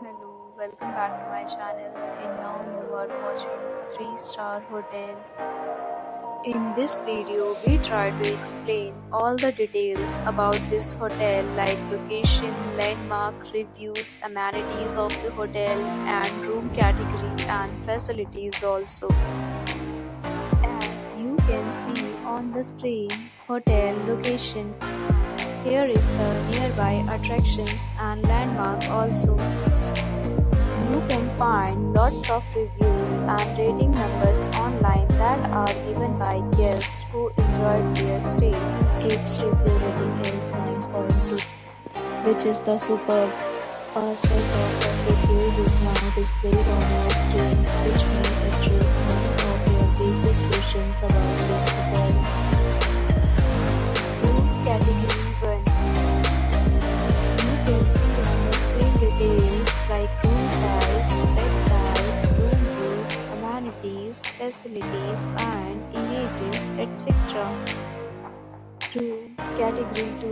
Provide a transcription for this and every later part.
Hello, welcome back to my channel and now you are watching a 3-star hotel. In this video, we try to explain all the details about this hotel like location, landmark, reviews, amenities of the hotel and room category and facilities also. As you can see on the screen, hotel location. Here is the nearby attractions and landmark also. You can find lots of reviews and rating numbers online that are given by guests who enjoyed their stay. Its review rating is 9.2, which is the superb. A set of reviews is now displayed on your screen, which may address many of your basic questions about this hotel. Room category 1. You can see on the screen details like room size, bed type, room group, amenities, facilities, and images, etc. Room category 2.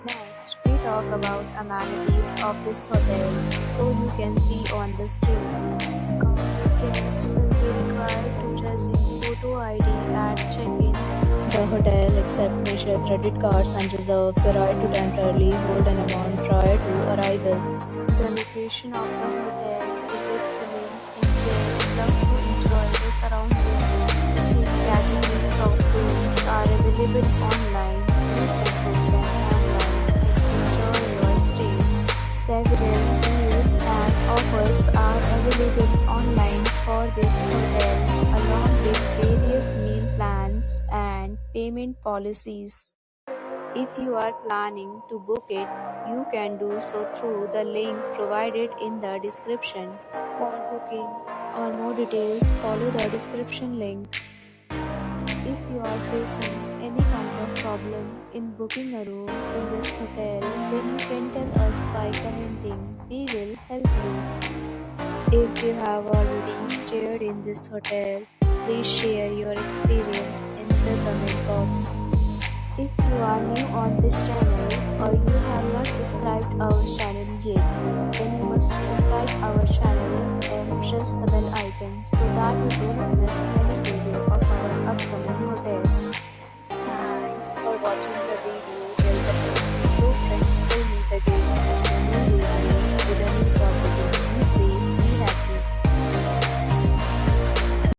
Next, we talk about amenities of this hotel. So you can see on the screen. Guests will be required to present photo ID at check-in. The hotel accepts major credit cards and reserves the right to temporarily hold an amount prior to arrival. The location of the hotel is excellent and guests love to enjoy the surroundings. The categories of rooms are available online. You can book them online and enjoy your stay. Several deals and offers are available online for this hotel, along with various meal plans and payment policies. If you are planning to book it, you can do so through the link provided in the description. For booking or more details, follow the description link. If you are facing any kind of problem in booking a room in this hotel, then you can tell us by commenting. We will help you. If you have already stayed in this hotel, please share your experience in the comment box. If you are new on this channel or you have not subscribed our channel yet, then you must subscribe our channel and press the bell icon so that you do not miss